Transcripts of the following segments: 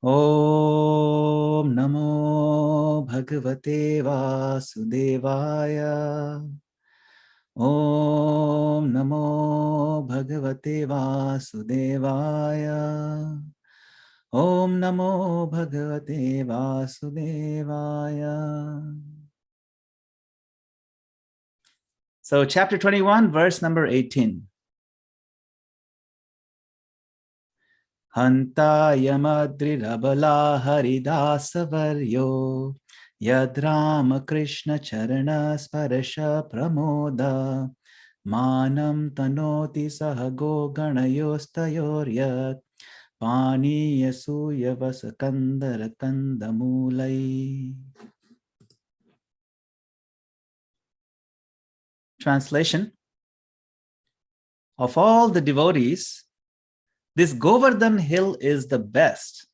Om Namo Bhagavate Vasudevaya. Om Namo Bhagavate Vasudevaya. Om Namo Bhagavate Vasudevaya. So chapter 21, verse number 18. Hanta yamadrirabala haridasavaryo yadrama krishna charana sparasha pramoda manam tanoti sahago ganayostayoryat pani yasuya vasakandara kandamulai. Translation: of all the devotees, this Govardhan hill is the best.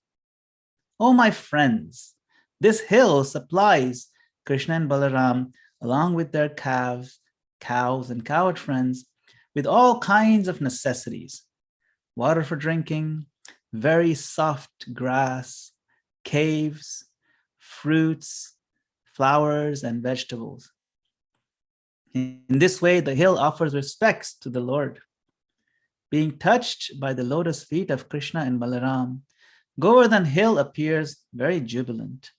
Oh, my friends, this hill supplies Krishna and Balaram, along with their cows, and cowherd friends, with all kinds of necessities: water for drinking, very soft grass, caves, fruits, flowers, and vegetables. In this way, the hill offers respects to the Lord. Being touched by the lotus feet of Krishna and Balaram, Govardhan Hill appears very jubilant.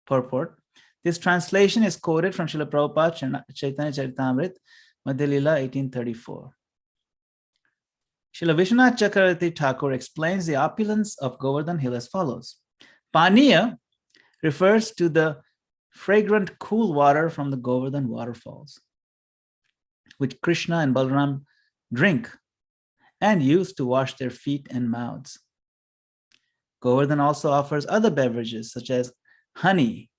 Purport: this translation is quoted from Srila Prabhupada Chaitanya Charitamrita, Madhya Lila 1834. Srila Vishwanath Chakravarti Thakur explains the opulence of Govardhan Hill as follows. Paniya refers to the fragrant cool water from the Govardhan waterfalls, which Krishna and Balaram drink and use to wash their feet and mouths. Govardhan also offers other beverages such as honey,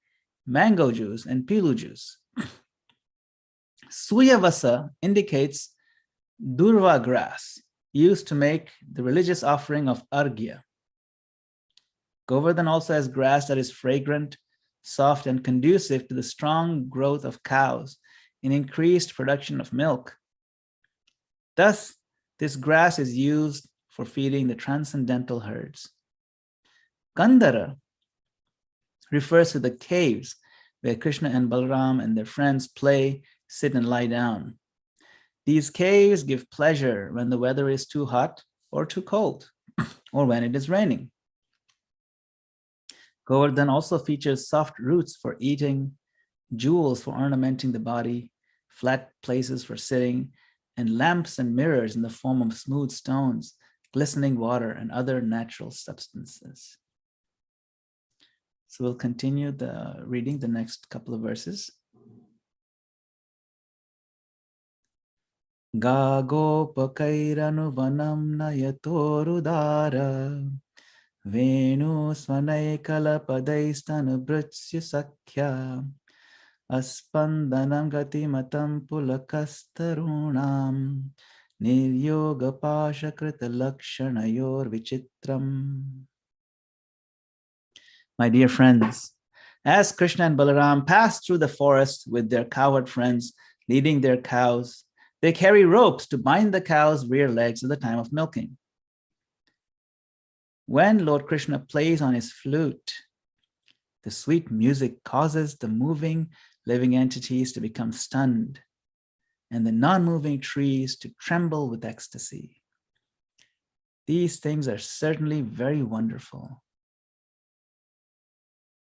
mango juice, and pilu juice. Suyavasa indicates durva grass used to make the religious offering of arghya. Govardhan also has grass that is fragrant, soft, and conducive to the strong growth of cows and increased production of milk. Thus, this grass is used for feeding the transcendental herds. Kandara refers to the caves where Krishna and Balaram and their friends play, sit, and lie down. These caves give pleasure when the weather is too hot or too cold, or when it is raining. Govardhan also features soft roots for eating, jewels for ornamenting the body, flat places for sitting, and lamps and mirrors in the form of smooth stones, glistening water, and other natural substances. So we'll continue reading the next couple of verses. Gagopakairanu vanam nayatorudara Venu swanaikala padaistanu brutsya sakhya Aspandanam gatimatam pulakastarunam Niryoga pasha krita lakshanayor vichitram. My dear friends, as Krishna and Balaram pass through the forest with their cowherd friends leading their cows, they carry ropes to bind the cows' rear legs at the time of milking. When Lord Krishna plays on his flute, the sweet music causes the moving, living entities to become stunned and the non-moving trees to tremble with ecstasy. These things are certainly very wonderful.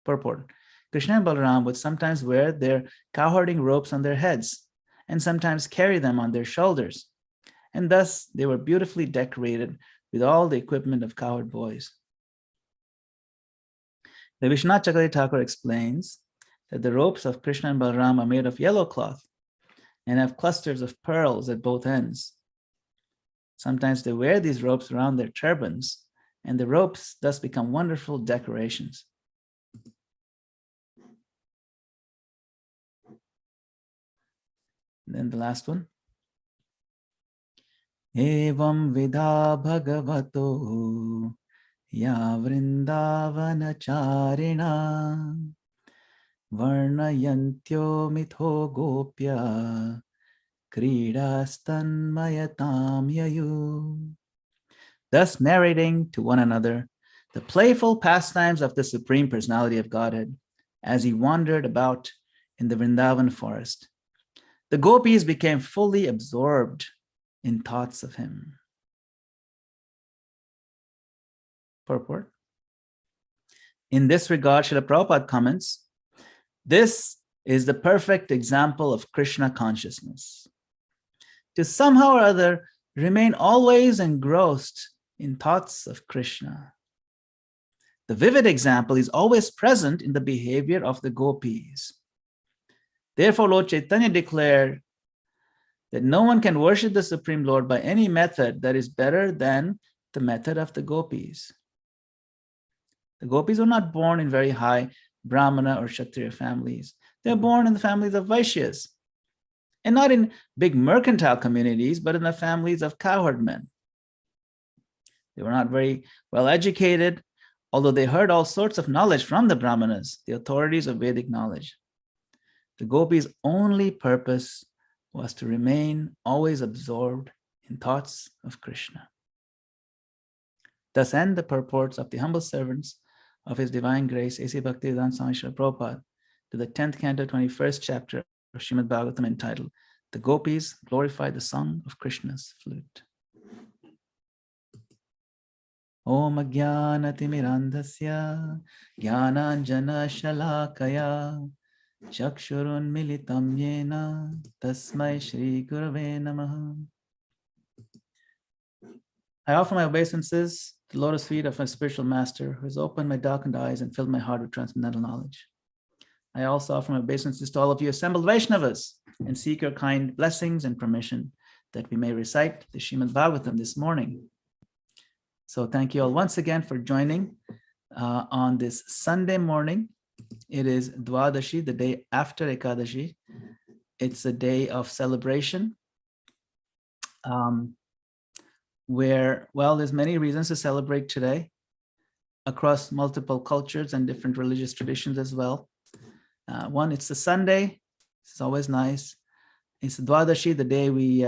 Purport: Krishna and Balaram would sometimes wear their cowherding ropes on their heads and sometimes carry them on their shoulders, and thus they were beautifully decorated with all the equipment of cowherd boys. The Vishwanath Chakravarti Thakur explains that the ropes of Krishna and Balaram are made of yellow cloth and have clusters of pearls at both ends. Sometimes they wear these ropes around their turbans, and the ropes thus become wonderful decorations. And then the last one. Evam vidha bhagavato ya vrindavana charina varnayantyo mitho gopya kridastanmayatam yayu. thus narrating to one another the playful pastimes of the Supreme Personality of Godhead as he wandered about in the Vrindavan forest. The gopis became fully absorbed in thoughts of him. Purport. In this regard, Srila Prabhupada comments, this is the perfect example of Krishna consciousness. To somehow or other remain always engrossed in thoughts of Krishna. The vivid example is always present in the behavior of the gopis. Therefore, Lord Chaitanya declared that no one can worship the Supreme Lord by any method that is better than the method of the gopis. The gopis were not born in very high Brahmana or Kshatriya families. They were born in the families of Vaishyas, and not in big mercantile communities, but in the families of cowherdmen. They were not very well educated, although they heard all sorts of knowledge from the Brahmanas, the authorities of Vedic knowledge. The gopis' only purpose was to remain always absorbed in thoughts of Krishna. Thus end the purports of the humble servants of His Divine Grace, A.C. Bhaktivedanta Swami Srila Prabhupada, to the 10th canto, 21st chapter of Srimad Bhagavatam, entitled, The Gopis Glorify the Song of Krishna's Flute. Om Ajnanatimirandhasya Jnananjana Shalakaya Chakshurun Militam Yena Tasmai Shri Gurave Namaha. I offer my obeisances to the lotus feet of my spiritual master, who has opened my darkened eyes and filled my heart with transcendental knowledge. I also offer my obeisances to all of you assembled Vaishnavas and seek your kind blessings and permission that we may recite the Srimad Bhagavatam this morning. So thank you all once again for joining on this Sunday morning. It is Dwadashi, the day after Ekadashi. It's a day of celebration where, well, there's many reasons to celebrate today across multiple cultures and different religious traditions as well. One, it's a Sunday. It's always nice. It's Dwadashi, the day we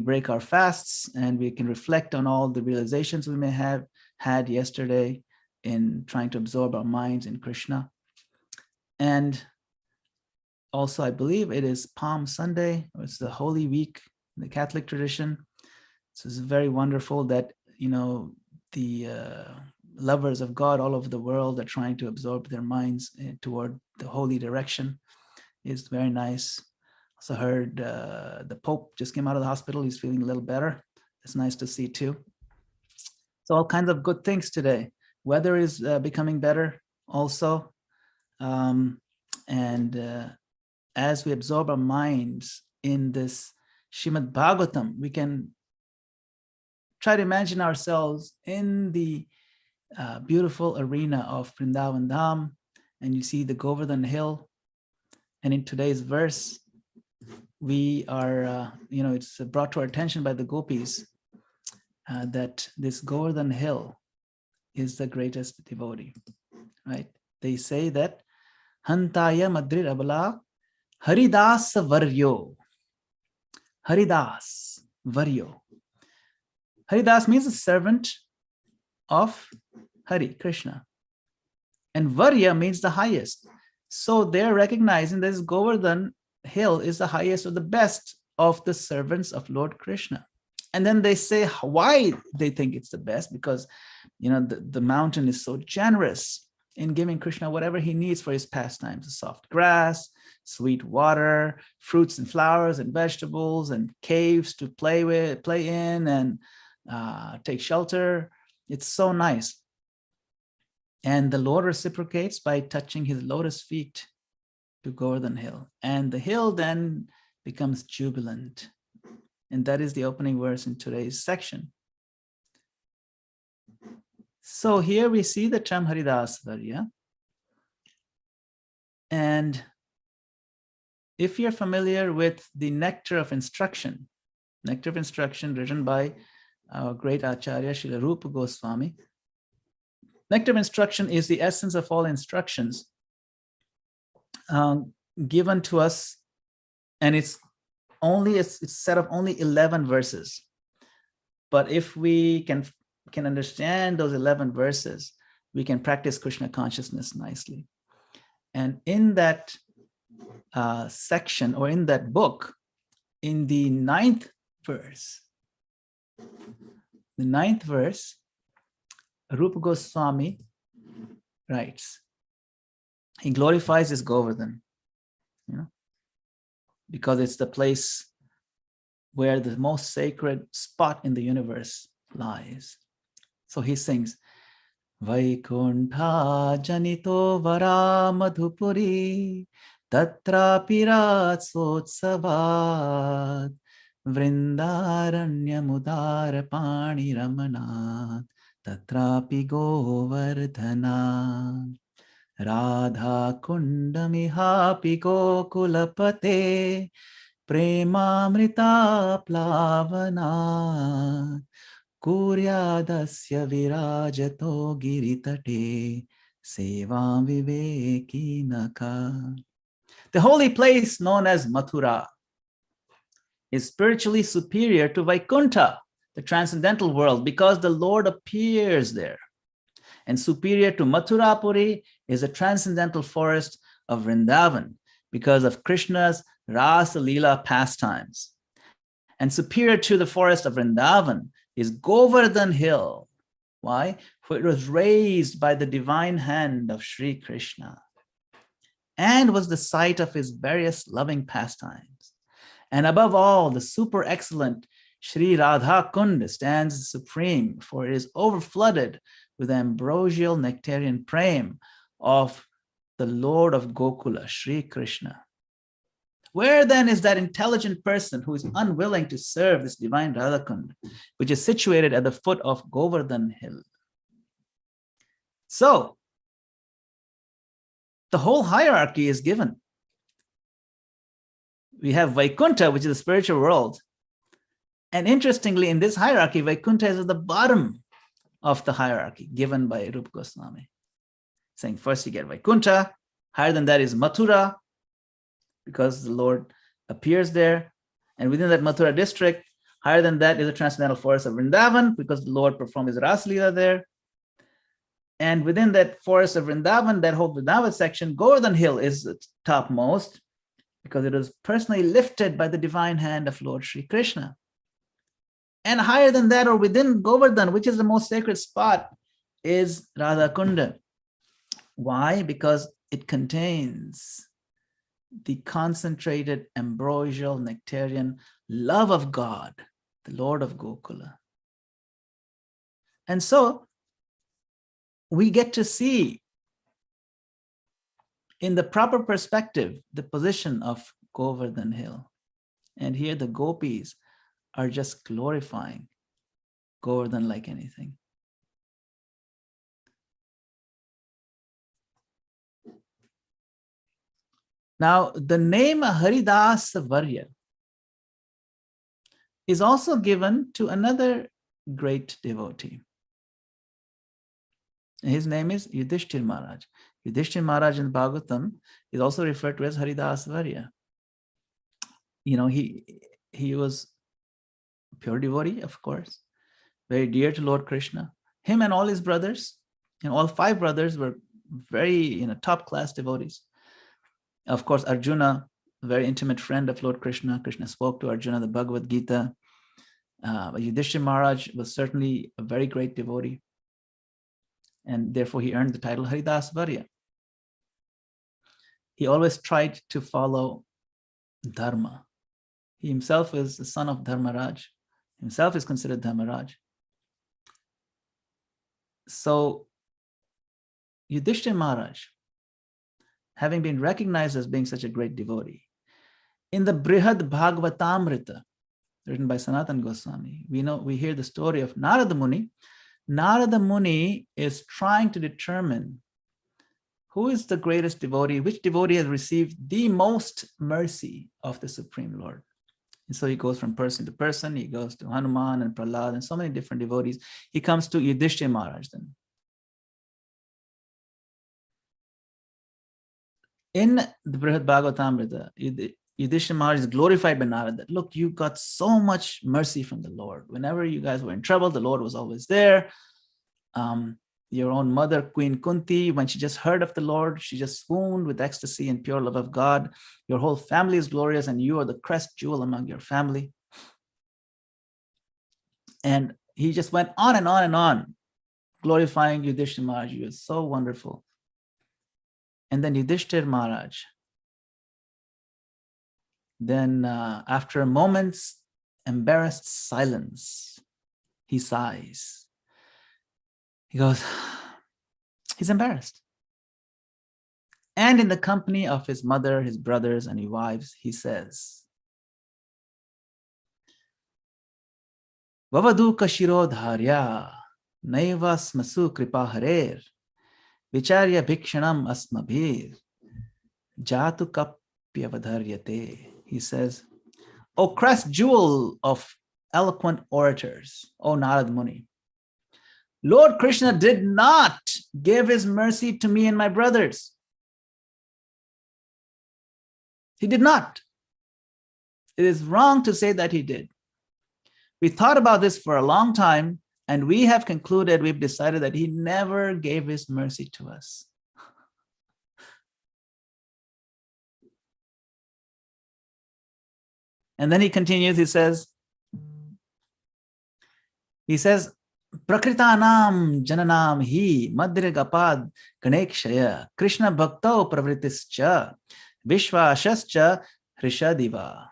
break our fasts and we can reflect on all the realizations we may have had yesterday in trying to absorb our minds in Krishna. And also, I believe it is Palm Sunday, or it's the Holy Week in the Catholic tradition. So it's very wonderful that, the lovers of God all over the world are trying to absorb their minds toward the holy direction. It's very nice. Also heard the Pope just came out of the hospital. He's feeling a little better. It's nice to see too. So all kinds of good things today. Weather is becoming better also. As we absorb our minds in this Srimad Bhagavatam, we can try to imagine ourselves in the beautiful arena of Vrindavan Dham, and you see the Govardhan Hill. And in today's verse, we are, it's brought to our attention by the gopis that this Govardhan Hill is the greatest devotee, right? They say that Hantaya Madrir Abala Haridas Varyo. Haridas Varyo. Haridas means a servant of Hari, Krishna. And Varya means the highest. So they're recognizing this Govardhan Hill is the highest or the best of the servants of Lord Krishna. And then they say why they think it's the best, because the mountain is so generous in giving Krishna whatever he needs for his pastimes: soft grass, sweet water, fruits and flowers and vegetables, and caves to play in and take shelter. It's so nice. And the Lord reciprocates by touching his lotus feet to Govardhan Hill. And the hill then becomes jubilant. And that is the opening verse in today's section. So here we see the term Haridas Varya. And if you're familiar with the Nectar of Instruction written by our great Acharya, Srila Rupa Goswami. Nectar of Instruction is the essence of all instructions given to us, and it's a set of only 11 verses. But if we can understand those 11 verses, we can practice Krishna consciousness nicely. And in that section, or in that book, in the 9th verse, Rupa Goswami writes, he glorifies his Govardhan, because it's the place where the most sacred spot in the universe lies. So he sings, Vaikuntha janito vara madhupuri tatrapi ratsotsavad vrindaranya mudara pani ramanat tatrapi govardhana radha kundamihapi gokulapate premamrita plavana kuryadasya virajato giritate sevam vivekinaka. The holy place known as Mathura is spiritually superior to Vaikuntha, the transcendental world, because the Lord appears there. And superior to Mathurapuri is the transcendental forest of Vrindavan, because of Krishna's Rasa Leela pastimes. And superior to the forest of Vrindavan is Govardhan Hill. Why? For it was raised by the divine hand of Sri Krishna and was the site of his various loving pastimes. And above all, the super excellent Sri Radha Kund stands supreme, for it is overflooded with the ambrosial nectarian prem of the Lord of Gokula, Sri Krishna. Where then is that intelligent person who is unwilling to serve this divine Radhakund, which is situated at the foot of Govardhan Hill? So, the whole hierarchy is given. We have Vaikuntha, which is the spiritual world. And interestingly, in this hierarchy, Vaikuntha is at the bottom of the hierarchy given by Rupa Goswami. Saying first you get Vaikuntha, higher than that is Mathura, because the Lord appears there. And within that Mathura district, higher than that is the transcendental forest of Vrindavan, because the Lord performed his Rasa Leela there. And within that forest of Vrindavan, that whole Vrindavan section, Govardhan Hill is the topmost, because it was personally lifted by the divine hand of Lord Sri Krishna. And higher than that, or within Govardhan, which is the most sacred spot, is Radha Kunda. Why? Because it contains the concentrated ambrosial nectarian love of God, the Lord of Gokula. And so we get to see in the proper perspective the position of Govardhan Hill. And here the gopis are just glorifying Govardhan like anything. Now, the name Haridas Varya is also given to another great devotee. His name is Yudhishthir Maharaj. Yudhishthir Maharaj in Bhagavatam is also referred to as Haridas Varya. He was a pure devotee, of course, very dear to Lord Krishna. Him and all his brothers, and all 5 brothers were very top-class devotees. Of course, Arjuna, a very intimate friend of Lord Krishna. Krishna spoke to Arjuna the Bhagavad Gita. Yudhishthira Maharaj was certainly a very great devotee. And therefore, he earned the title Haridas Varya. He always tried to follow Dharma. He himself is the son of Dharmaraj. Himself is considered Dharmaraj. So, Yudhishthira Maharaj, having been recognized as being such a great devotee, in the Brihad Bhagavatamrita, written by Sanatana Goswami, we hear the story of Narada Muni. Narada Muni is trying to determine who is the greatest devotee, which devotee has received the most mercy of the Supreme Lord. And so he goes from person to person. He goes to Hanuman and Prahlad and so many different devotees. He comes to Yudhishthira Maharaj then. In the Brihad Bhagavatamrita, Yudhishthira Maharaj is glorified by Narad that, look, you got so much mercy from the Lord. Whenever you guys were in trouble, the Lord was always there. Your own mother, Queen Kunti, when she just heard of the Lord, she just swooned with ecstasy and pure love of God. Your whole family is glorious, and you are the crest jewel among your family. And he just went on and on and on, glorifying Yudhishthira Maharaj. You are so wonderful. And then Yudhishthira Maharaj, then after a moment's embarrassed silence, he sighs. He goes, he's embarrassed. And in the company of his mother, his brothers, and his wives, he says, Vavadu kashiro dharya naiva smasu kripa harer vicharya bhikshanam asmabhir jatu kapya vadharyate. He says, O crest jewel of eloquent orators, O Narad Muni, Lord Krishna did not give his mercy to me and my brothers. He did not. It is wrong to say that he did. We thought about this for a long time, and we have concluded, we've decided that he never gave his mercy to us. And then he continues, he says, Prakritanam jananam hi Madana-gopāla ganekshaya Krishna bhakto pravritischa vishvashascha hrishadiva.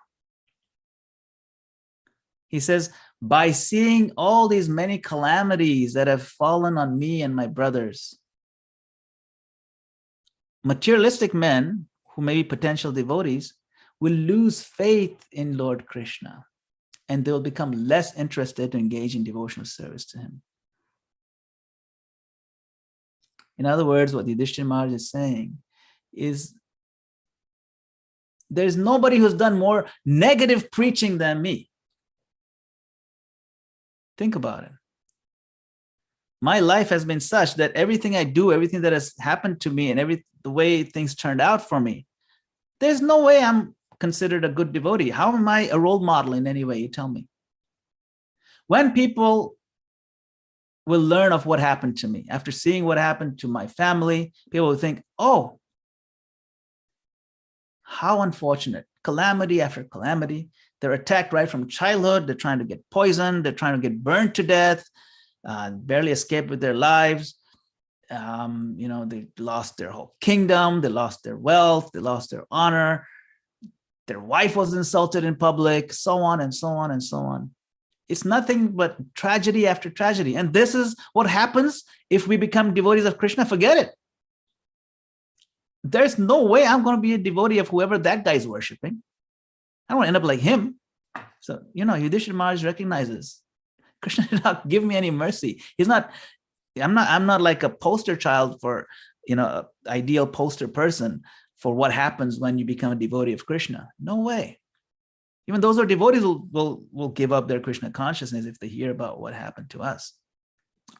He says, by seeing all these many calamities that have fallen on me and my brothers, materialistic men who may be potential devotees will lose faith in Lord Krishna, and they will become less interested to engage in devotional service to him. In other words, what Yudhishthira Maharaj is saying is, there's nobody who's done more negative preaching than me. Think about it. My life has been such that everything I do, everything that has happened to me, and the way things turned out for me, there's no way I'm considered a good devotee. How am I a role model in any way? You tell me. When people will learn of what happened to me, after seeing what happened to my family, people will think, oh, how unfortunate. Calamity after calamity. They're attacked right from childhood. They're trying to get poisoned. They're trying to get burned to death, barely escape with their lives. They lost their whole kingdom. They lost their wealth. They lost their honor. Their wife was insulted in public, so on and so on and so on. It's nothing but tragedy after tragedy. And this is what happens if we become devotees of Krishna. Forget it. There's no way I'm going to be a devotee of whoever that guy is worshiping. I don't want to end up like him. So, Yudhishthira Maharaj recognizes Krishna did not give me any mercy. I'm not like a poster child for, ideal poster person for what happens when you become a devotee of Krishna. No way. Even those who are devotees will give up their Krishna consciousness if they hear about what happened to us.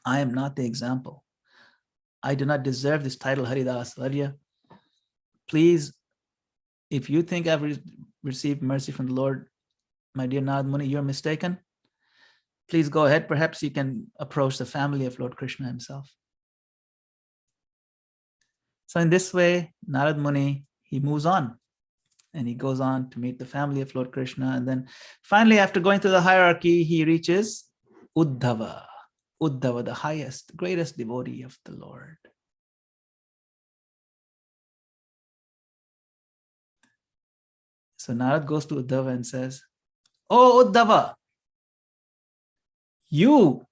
I am not the example. I do not deserve this title, Haridas Varya. Please, if you think I've received mercy from the Lord, my dear Narad Muni, you're mistaken. Please go ahead. Perhaps you can approach the family of Lord Krishna himself. So in this way, Narad Muni, he moves on. And he goes on to meet the family of Lord Krishna. And then finally, after going through the hierarchy, he reaches Uddhava. Uddhava, the highest, greatest devotee of the Lord. So Narad goes to Uddhava and says, Oh, Uddhava, you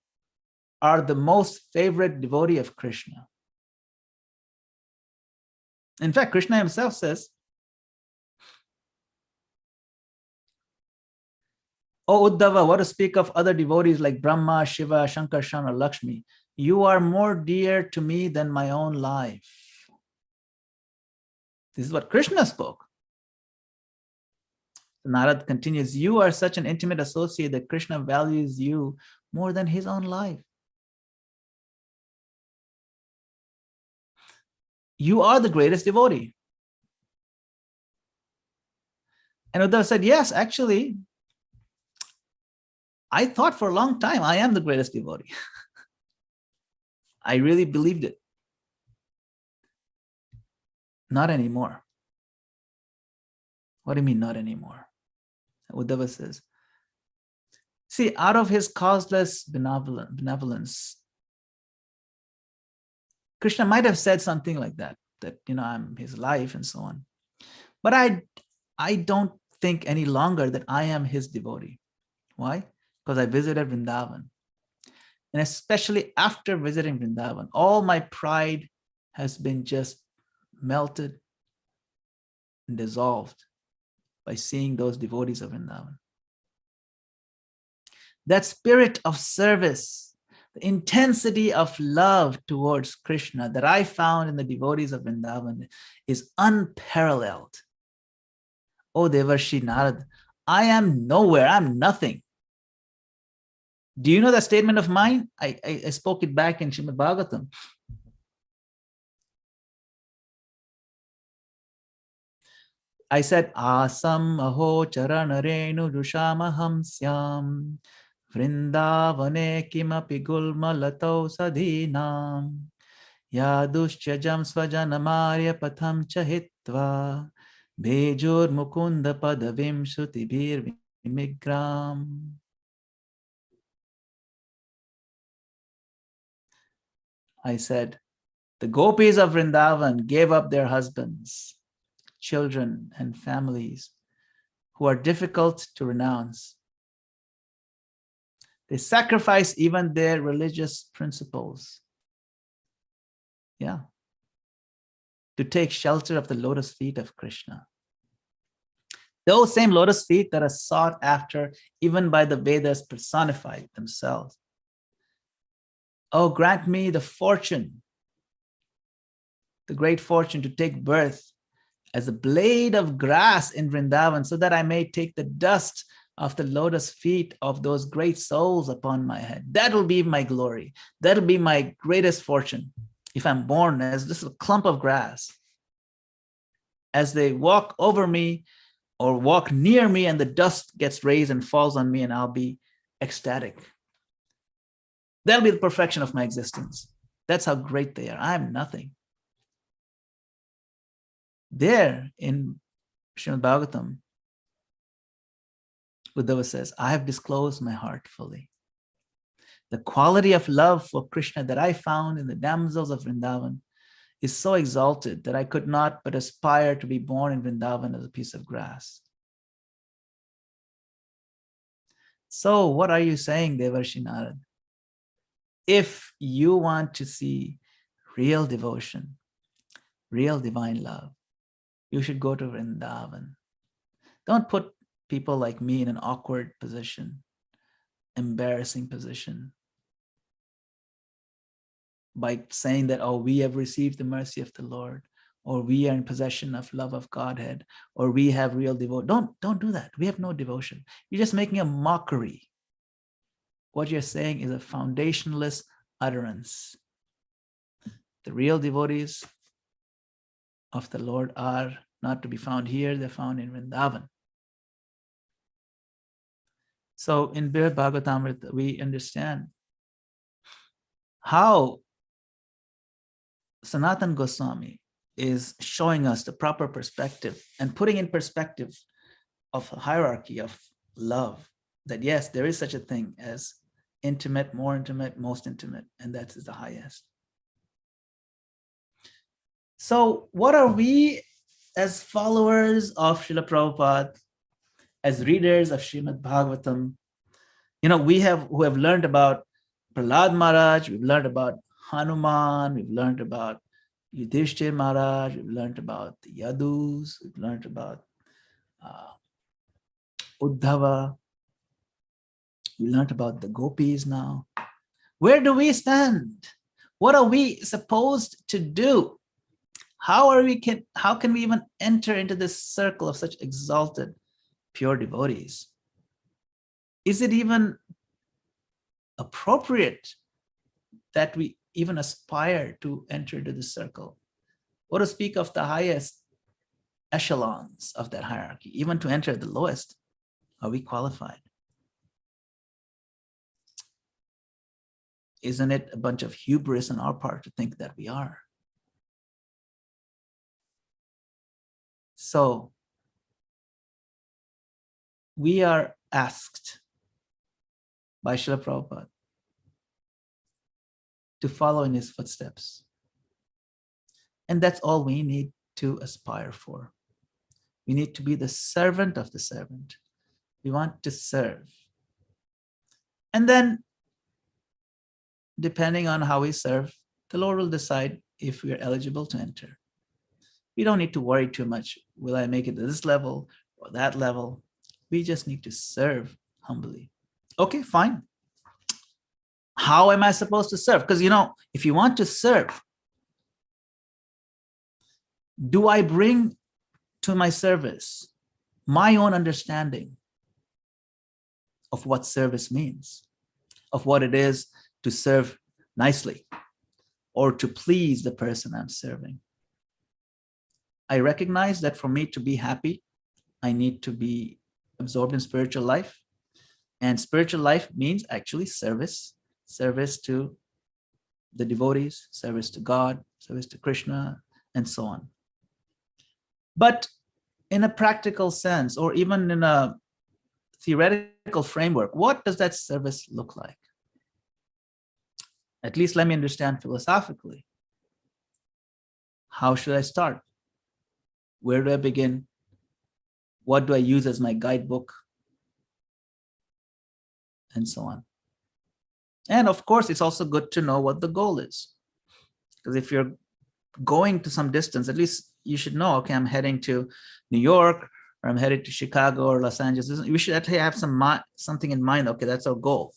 are the most favorite devotee of Krishna. In fact, Krishna himself says, Oh, Uddhava, what to speak of other devotees like Brahma, Shiva, Shankarshan, or Lakshmi? You are more dear to me than my own life. This is what Krishna spoke. Narad continues, you are such an intimate associate that Krishna values you more than his own life. You are the greatest devotee. And Uddhava said, yes, actually, I thought for a long time I am the greatest devotee. I really believed it. Not anymore. What do you mean, not anymore? Uddhava says, see, out of his causeless benevolence, Krishna might have said something like that, I'm his life and so on. But I don't think any longer that I am his devotee. Why? Because I visited Vrindavan. And especially after visiting Vrindavan, all my pride has been just melted and dissolved by seeing those devotees of Vrindavan. That spirit of service, the intensity of love towards Krishna that I found in the devotees of Vrindavan is unparalleled. Oh, Devarshi Narad, I am nowhere, I'm nothing. Do you know that statement of mine? I spoke it back in Srimad Bhagavatam. I said, Asam aho charanarenu jushamaham syam vrindavane kimapi gulma lato sadhinam yadushchajam svajanamarya patham chahitva bejur mukunda padavim shutibhir vimigram. I said, the gopis of Vrindavan gave up their husbands, children, and families who are difficult to renounce. They sacrifice even their religious principles, to take shelter of the lotus feet of Krishna. Those same lotus feet that are sought after even by the Vedas personified themselves. Oh, grant me the fortune, the great fortune to take birth as a blade of grass in Vrindavan so that I may take the dust of the lotus feet of those great souls upon my head. That will be my glory. That will be my greatest fortune if I'm born as just a clump of grass. As they walk over me or walk near me and the dust gets raised and falls on me and I'll be ecstatic. That'll be the perfection of my existence. That's how great they are. I'm nothing. There in Srimad Bhagavatam, Uddhava says, I have disclosed my heart fully. The quality of love for Krishna that I found in the damsels of Vrindavan is so exalted that I could not but aspire to be born in Vrindavan as a piece of grass. So what are you saying, Devarshi Narad? If you want to see real devotion, real divine love, you should go to Vrindavan. Don't put people like me in an awkward position, embarrassing position, by saying that, oh, we have received the mercy of the Lord, or we are in possession of love of Godhead, or we have real devotion. Don't do that. We have no devotion. You're just making a mockery. What you're saying is a foundationless utterance. The real devotees of the Lord are not to be found here, they're found in Vrindavan. So in Bhagavatam, we understand how Sanatana Goswami is showing us the proper perspective and putting in perspective of a hierarchy of love, that yes, there is such a thing as intimate, more intimate, most intimate, and that is the highest. So what are we as followers of Srila Prabhupada, as readers of Srimad Bhagavatam? We have learned about Prahlad Maharaj, we've learned about Hanuman, we've learned about Yudhishthir Maharaj, we've learned about the Yadus, we've learned about Uddhava, we learned about the gopis now. Where do we stand? What are we supposed to do? How can we even enter into this circle of such exalted, pure devotees? Is it even appropriate that we even aspire to enter into this circle? What to speak of the highest echelons of that hierarchy. Even to enter the lowest, are we qualified? Isn't it a bunch of hubris on our part to think that we are? So we are asked by Srila Prabhupada to follow in his footsteps. And that's all we need to aspire for. We need to be the servant of the servant. We want to serve. And then, depending on how we serve, the Lord will decide if we are eligible to enter. We don't need to worry too much. Will I make it to this level or that level? We just need to serve humbly. Okay, fine. How am I supposed to serve? Because, if you want to serve, do I bring to my service my own understanding of what service means, of what it is to serve nicely or to please the person I'm serving? I recognize that for me to be happy, I need to be absorbed in spiritual life. And spiritual life means actually service to the devotees, service to God, service to Krishna, and so on. But in a practical sense, or even in a theoretical framework, what does that service look like? At least let me understand philosophically. How should I start? Where do I begin? What do I use as my guidebook? And so on. And of course, it's also good to know what the goal is. Because if you're going to some distance, at least you should know, okay, I'm heading to New York, or I'm headed to Chicago or Los Angeles. We should actually have something in mind. Okay, that's our goal.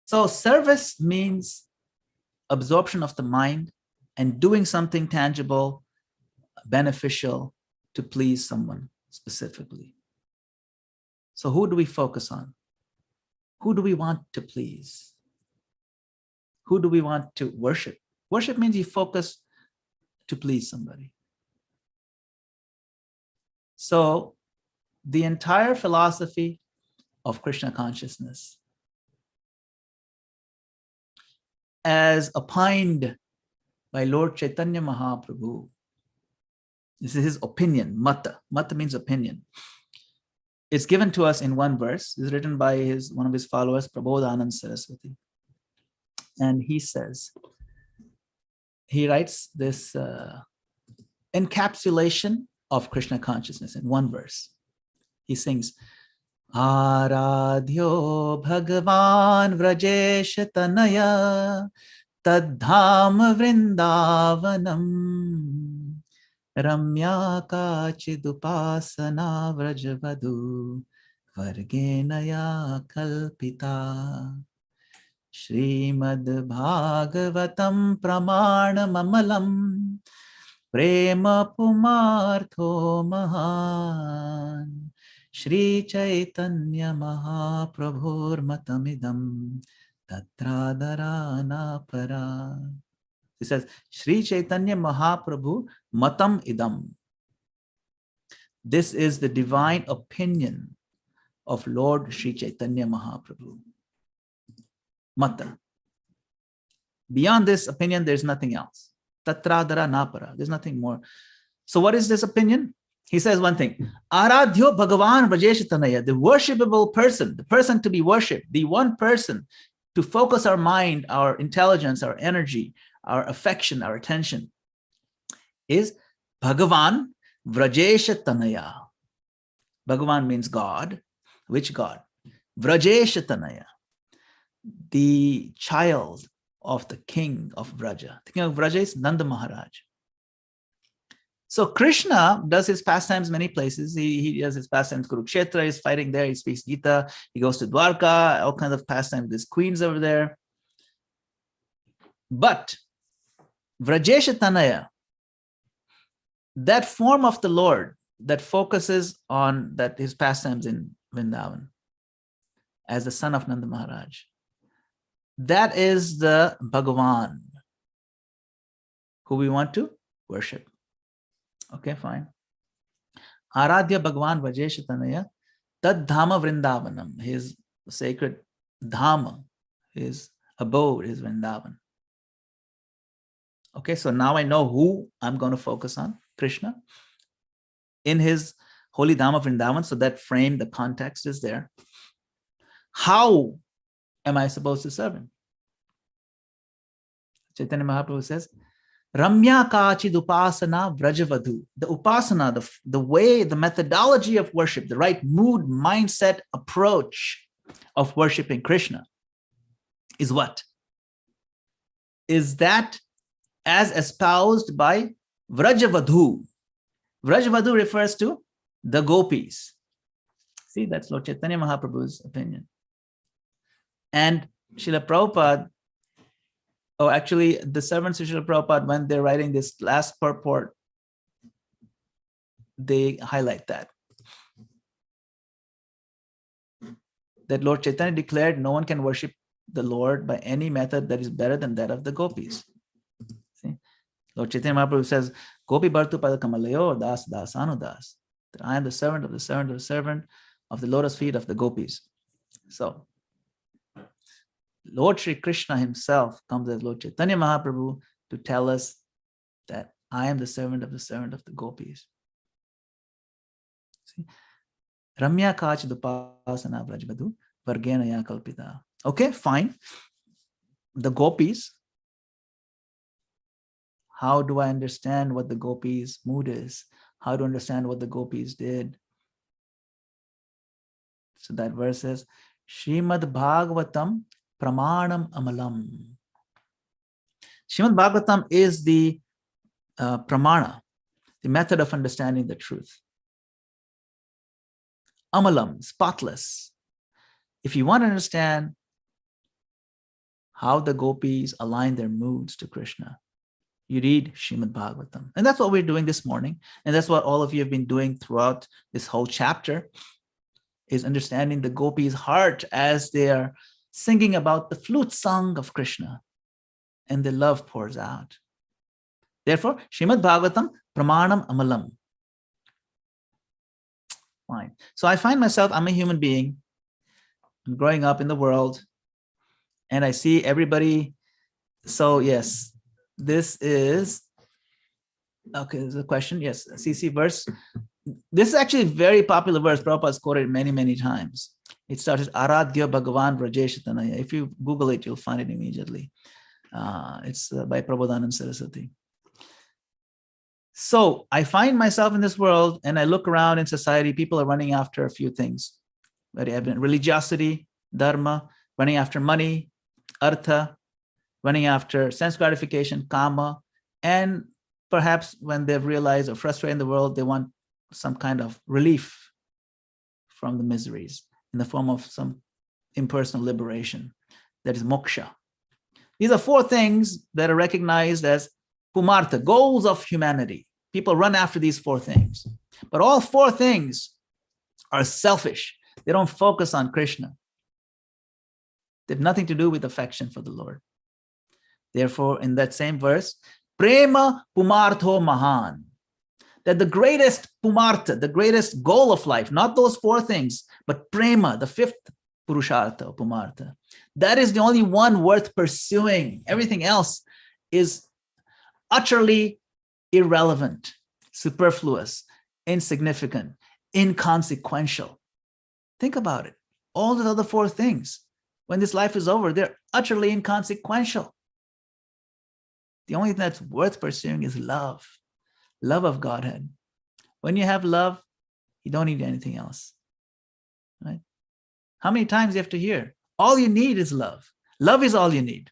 So service means absorption of the mind and doing something tangible, beneficial to please someone specifically. So who do we focus on? Who do we want to please? Who do we want to worship? Worship means you focus to please somebody. So the entire philosophy of Krishna consciousness, as opined by Lord Chaitanya Mahaprabhu, this is his opinion, mata. Mata means opinion. It's given to us in one verse. It's written by one of his followers, Prabodhanand Saraswati. And he says, he writes this encapsulation of Krishna consciousness in one verse. He sings, Aradhyo Bhagavan Vrajesh Tanaya Tadham Vrindavanam Ramya Kachidupasana Vrajavadu Vargenaya Kalpita Srimad Bhagavatam Pramana Mamalam Prema Pumartho Mahan Shri Chaitanya Mahaprabhur Matamidam Tatradharana Para. He says, Shri Chaitanya Mahaprabhu Matam Idam. This is the divine opinion of Lord Shri Chaitanya Mahaprabhu. Mata. Beyond this opinion, there's nothing else. Tatradharana Para. There's nothing more. So what is this opinion? He says one thing, Aradhyo Bhagavan Vrajesh Tanaya, the worshipable person, the person to be worshipped, the one person to focus our mind, our intelligence, our energy, our affection, our attention, is Bhagavan Vrajesha Tanaya. Bhagavan means God. Which God? Vrajesha Tanaya, the child of the king of Vraja. The king of Vraja is Nanda Maharaj. So Krishna does his pastimes many places. He does his pastimes Kurukshetra, he's fighting there, he speaks Gita, he goes to Dwarka, all kinds of pastimes, there's queens over there. But Vrajesha Tanaya, that form of the Lord that focuses on that his pastimes in Vrindavan as the son of Nanda Maharaj, that is the Bhagavan who we want to worship. Okay, fine. Aradhya Bhagavan Vajeshatanaya Tad Dhama Vrindavanam. His sacred Dhama, his abode is Vrindavan. Okay, so now I know who I'm going to focus on, Krishna, in his holy Dhama Vrindavan. So that frame, the context is there. How am I supposed to serve him? Chaitanya Mahaprabhu says, Ramya Kachid Upasana Vrajavadhu. The Upasana, the way, the methodology of worship, the right mood, mindset, approach of worshiping Krishna is what? Is that as espoused by Vrajavadhu. Vrajavadhu refers to the gopis. See, that's Lord Chaitanya Mahaprabhu's opinion. And Srila Prabhupada, actually, the servants of Srila Prabhupada, when they're writing this last purport, they highlight that Lord Chaitanya declared no one can worship the Lord by any method that is better than that of the gopis. See? Lord Chaitanya Mahaprabhu says, Gopi Bhartu Pada Kamalayo Das Das Anudas. That I am the servant of the servant of the servant of the lotus feet of the gopis. So, Lord Shri Krishna himself comes as Lord Chaitanya Mahaprabhu to tell us that I am the servant of the gopis. See? Ramya Kachidupasana Vrajvadhu Vargenaya Kalpita. Okay, fine. The gopis. How do I understand what the gopis' mood is? How to understand what the gopis did? So that verse says, Srimad Bhagavatam Pramanam Amalam. Srimad Bhagavatam is the pramana, the method of understanding the truth. Amalam, spotless. If you want to understand how the gopis align their moods to Krishna, you read Srimad Bhagavatam. And that's what we're doing this morning. And that's what all of you have been doing throughout this whole chapter, is understanding the gopis' heart as they are singing about the flute song of Krishna. And the love pours out. Therefore, Srimad Bhagavatam, Pramanam Amalam. Fine. So I find myself, I'm a human being. I'm growing up in the world. And I see everybody. So yes, this is, okay, there's a question. Yes, CC verse. This is actually a very popular verse. Prabhupada's quoted many, many times. It started, Aradhya Bhagavan Vrajeshatanaya. If you Google it, you'll find it immediately. It's by Prabodhanand Saraswati. So I find myself in this world and I look around in society, people are running after a few things. Very evident. Religiosity, dharma, running after money, artha, running after sense gratification, kama, and perhaps when they've realized or frustrated in the world, they want some kind of relief from the miseries in the form of some impersonal liberation. That is moksha. These are four things that are recognized as pumartha, goals of humanity. People run after these four things. But all four things are selfish. They don't focus on Krishna. They have nothing to do with affection for the Lord. Therefore, in that same verse, prema pumartho mahan, that the greatest pumartha, the greatest goal of life, not those four things, but prema, the fifth purushartha, pumartha, that is the only one worth pursuing. Everything else is utterly irrelevant, superfluous, insignificant, inconsequential. Think about it. All the other four things, when this life is over, they're utterly inconsequential. The only thing that's worth pursuing is love, love of Godhead. When you have love, you don't need anything else, right? How many times do you have to hear? All you need is love. Love is all you need,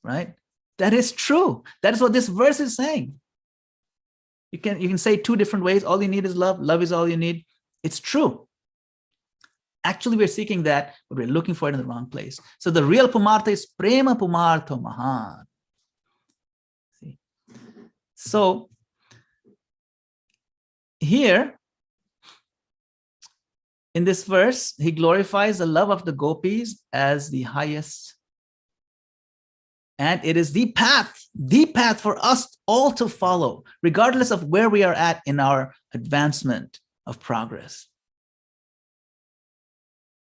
right? That is true. That is what this verse is saying. You can say two different ways. All you need is love. Love is all you need. It's true. Actually, we're seeking that, but we're looking for it in the wrong place. So the real pumartha is prema pumartho mahan. See? So here, in this verse, he glorifies the love of the gopis as the highest And it is the path for us all to follow, regardless of where we are at in our advancement of progress.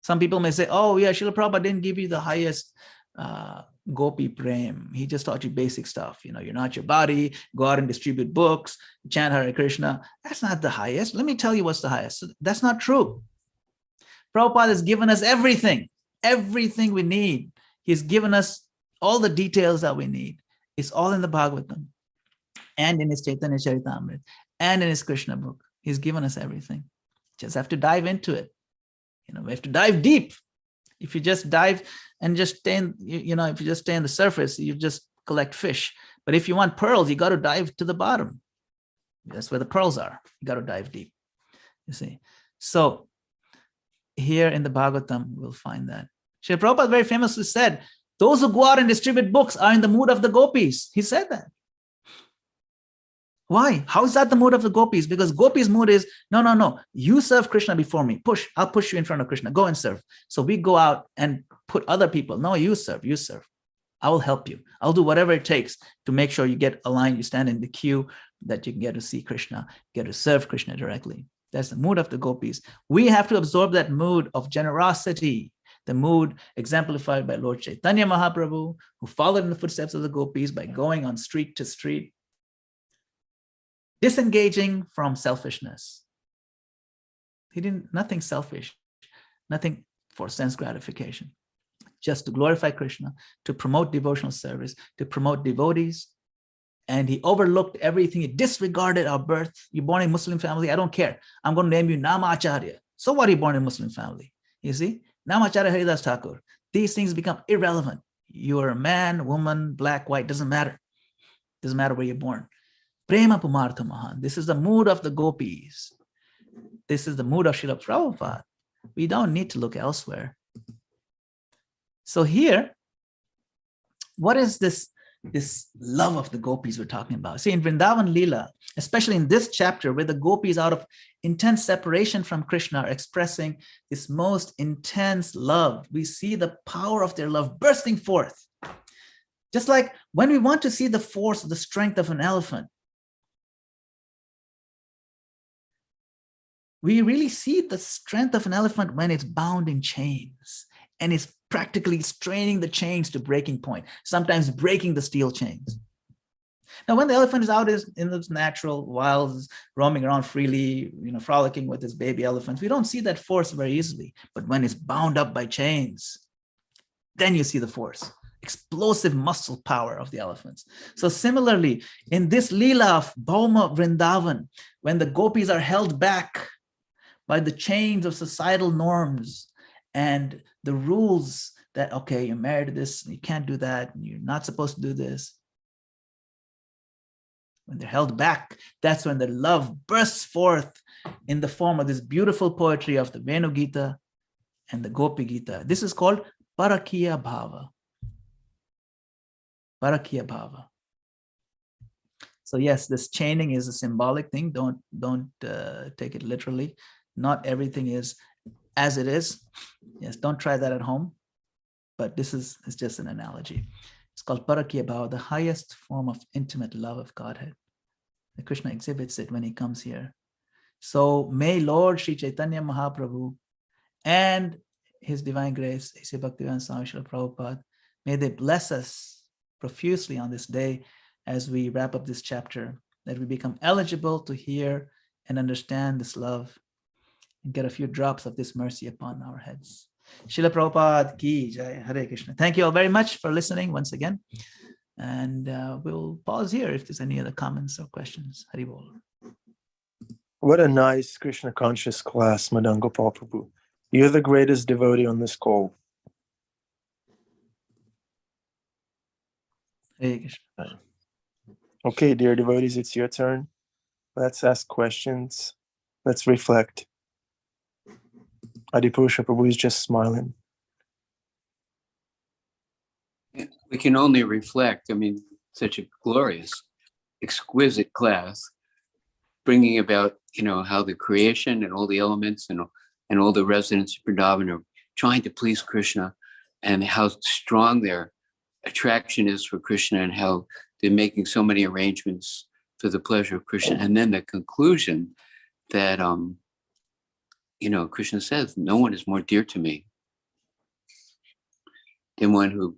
Some people may say, oh yeah, Srila Prabhupada didn't give you the highest Gopi Prem. He just taught you basic stuff. You're not your body, go out and distribute books, chant Hare Krishna. That's not the highest. Let me tell you what's the highest. That's not true. Prabhupada has given us everything we need. He's given us all the details that we need. It's all in the Bhagavatam and in his Chaitanya Charitamrita and in his Krishna book. He's given us everything. Just have to dive into it. We have to dive deep. If you just dive and just stay in, if you just stay on the surface, you just collect fish. But if you want pearls, you got to dive to the bottom. That's where the pearls are. You got to dive deep. You see. So here in the Bhagavatam, we'll find that. Srila Prabhupada very famously said, those who go out and distribute books are in the mood of the gopis. He said that. Why? How is that the mood of the gopis? Because gopis' mood is, no, you serve Krishna before me. I'll push you in front of Krishna. Go and serve. So we go out and put other people. No, you serve. I will help you. I'll do whatever it takes to make sure you get aligned. You stand in the queue that you can get to see Krishna, get to serve Krishna directly. That's the mood of the gopis. We have to absorb that mood of generosity, the mood exemplified by Lord Chaitanya Mahaprabhu, who followed in the footsteps of the gopis by going on street to street, disengaging from selfishness. He didn't, nothing selfish, nothing for sense gratification, just to glorify Krishna, to promote devotional service, to promote devotees. And he overlooked everything. He disregarded our birth. You're born in a Muslim family, I don't care. I'm going to name you Namacharya. So what, are you born in a Muslim family? You see, Namacharya Haridas Thakur. These things become irrelevant. You're a man, woman, black, white, doesn't matter. Doesn't matter where you're born. Prema Pumartha Mahan. This is the mood of the gopis. This is the mood of Srila Prabhupada. We don't need to look elsewhere. So here, what is this love of the gopis we're talking about? See, in Vrindavan Leela, especially in this chapter, where the gopis, out of intense separation from Krishna, are expressing this most intense love, we see the power of their love bursting forth. Just like when we want to see the force, the strength of an elephant, we really see the strength of an elephant when it's bound in chains and it's practically straining the chains to breaking point, sometimes breaking the steel chains. Now, when the elephant is out in its natural wilds, roaming around freely, frolicking with its baby elephants, we don't see that force very easily. But when it's bound up by chains, then you see the force, explosive muscle power of the elephants. So similarly, in this Leela of Bhauma Vrindavan, when the gopis are held back by the chains of societal norms and the rules that, okay, you're married to this, you can't do that, you're not supposed to do this. When they're held back, that's when the love bursts forth in the form of this beautiful poetry of the Venu Gita and the Gopi Gita. This is called Parakiya Bhava. Parakiya Bhava. So yes, this chaining is a symbolic thing. Don't take it literally. Not everything is as it is. Yes, don't try that at home. But this is just an analogy. It's called Parakiya Bhava, the highest form of intimate love of Godhead. The Krishna exhibits it when he comes here. So may Lord Sri Chaitanya Mahaprabhu and his divine grace, A.C. Bhaktivedanta Swami Srila Prabhupada, may they bless us profusely on this day as we wrap up this chapter, that we become eligible to hear and understand this love and get a few drops of this mercy upon our heads. Srila Prabhupada ki jai. Hare Krishna. Thank you all very much for listening once again. And we'll pause here if there's any other comments or questions. Hari Bol. What a nice Krishna conscious class, Madana-gopāla Prabhu. You're the greatest devotee on this call. Hare Krishna. Okay, dear devotees, it's your turn. Let's ask questions. Let's reflect. Adipusha Prabhu is just smiling. We can only reflect. I mean, such a glorious, exquisite class, bringing about, how the creation and all the elements and all the residents of Vrindavan are trying to please Krishna, and how strong their attraction is for Krishna and how they're making so many arrangements for the pleasure of Krishna. And then the conclusion that, Krishna says, no one is more dear to me than one who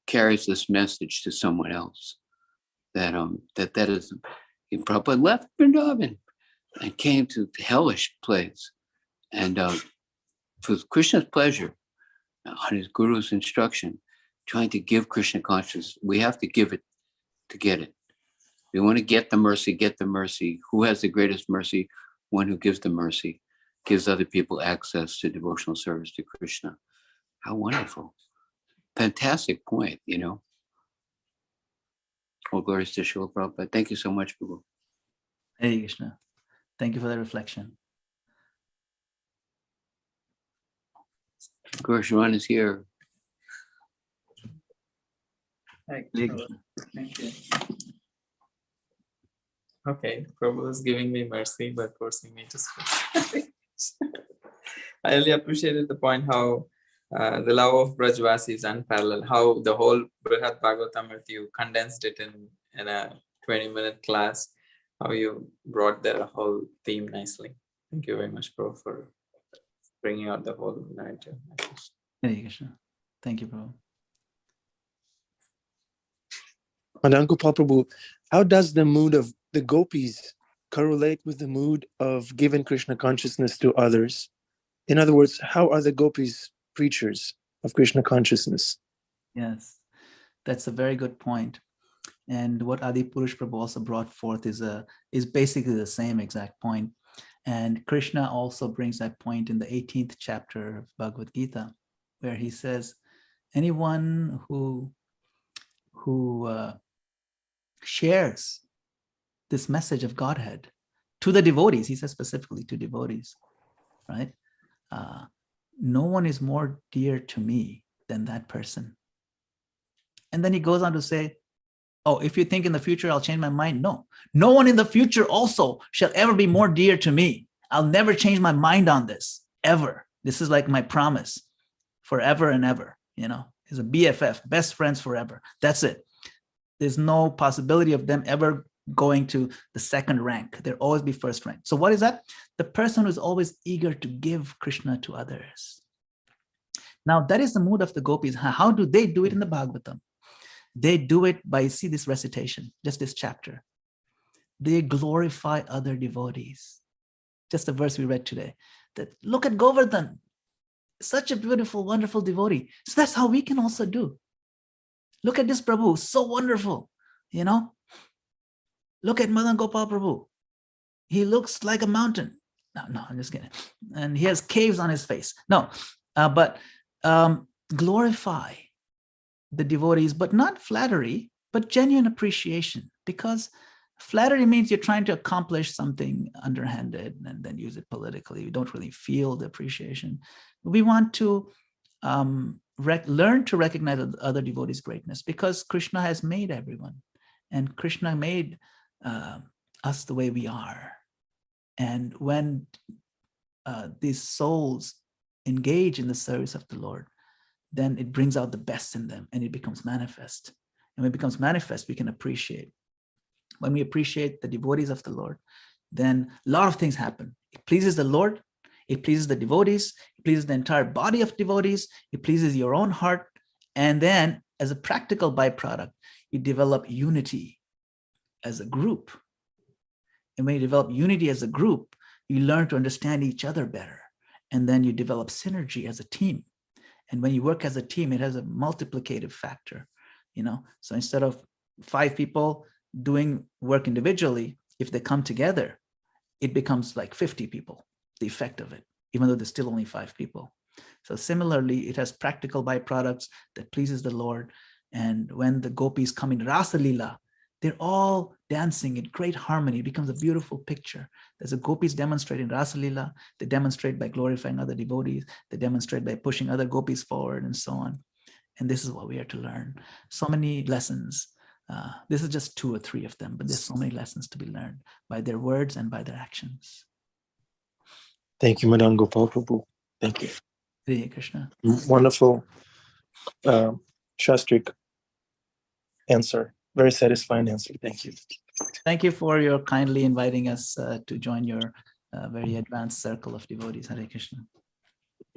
carries this message to someone else. That is, Prabhupada left Vrindavan and came to the hellish place. And for Krishna's pleasure, on his guru's instruction, trying to give Krishna consciousness, we have to give it to get it. We want to get the mercy, get the mercy. Who has the greatest mercy? One who gives the mercy, gives other people access to devotional service to Krishna. How wonderful. Fantastic point, All glories to Srila Prabhupada. Thank you so much, Prabhu. Hare Krishna. Thank you for that reflection. Guru Sharan is here. Thank Hare you. Krishna. Thank you. Okay, Prabhu is giving me mercy, but forcing me to speak. I really appreciated the point how the love of Brajvasi is unparalleled, how the whole Brihad Bhagavatam, if you condensed it in a 20-minute class, how you brought the whole theme nicely. Thank you very much, Prabhu, for bringing out the whole narrative. Hare Krishna. Thank you, Prabhu. Madana-gopāla Prabhu, how does the mood of the gopis correlate with the mood of giving Krishna consciousness to others? In other words, how are the gopis preachers of Krishna consciousness? Yes, that's a very good point. And what Adi Purush Prabhu also brought forth is basically the same exact point. And Krishna also brings that point in the 18th chapter of Bhagavad Gita, where he says, anyone who shares this message of Godhead to the devotees, he says specifically to devotees, right? No one is more dear to me than that person. And then he goes on to say, oh, if you think in the future I'll change my mind, no one in the future also shall ever be more dear to me. I'll never change my mind on this, ever. This is like my promise, forever and ever, He's a BFF, best friends forever. That's it. There's no possibility of them ever going to the second rank. They'll always be first rank. So what is that? The person who's always eager to give Krishna to others. Now, that is the mood of the gopis. How do they do it in the Bhagavatam? They do it by, see this recitation, just this chapter. They glorify other devotees. Just the verse we read today. That look at Govardhan, such a beautiful, wonderful devotee. So that's how we can also do. Look at this Prabhu, so wonderful, Look at Madana-gopāla Prabhu. He looks like a mountain. No, I'm just kidding. And he has caves on his face. No, but glorify the devotees, but not flattery, but genuine appreciation. Because flattery means you're trying to accomplish something underhanded and then use it politically. You don't really feel the appreciation. We want to learn to recognize other devotees' greatness, because Krishna has made everyone, and Krishna made us the way we are. And when these souls engage in the service of the Lord, then it brings out the best in them and it becomes manifest. And when it becomes manifest, we can appreciate. When we appreciate the devotees of the Lord, then a lot of things happen. It pleases the Lord, it pleases the devotees, it pleases the entire body of devotees, it pleases your own heart. And then as a practical byproduct, you develop unity as a group. And when you develop unity as a group, you learn to understand each other better. And then you develop synergy as a team. And when you work as a team, it has a multiplicative factor, So instead of 5 people doing work individually, if they come together, it becomes like 50 people, the effect of it, even though there's still only 5 people. So similarly, it has practical byproducts that pleases the Lord. And when the gopis come in Rasa Lila, they're all dancing in great harmony. It becomes a beautiful picture. As the gopis demonstrate in Rasa Lila, they demonstrate by glorifying other devotees, they demonstrate by pushing other gopis forward, and so on. And this is what we are to learn. So many lessons. This is just 2 or 3 of them, but there's so many lessons to be learned by their words and by their actions. Thank you, Madana-gopāla Prabhu. Thank you. Hare Krishna. Wonderful Shastrik answer. Very satisfying answer. Thank you. Thank you for your kindly inviting us to join your very advanced circle of devotees. Hare Krishna.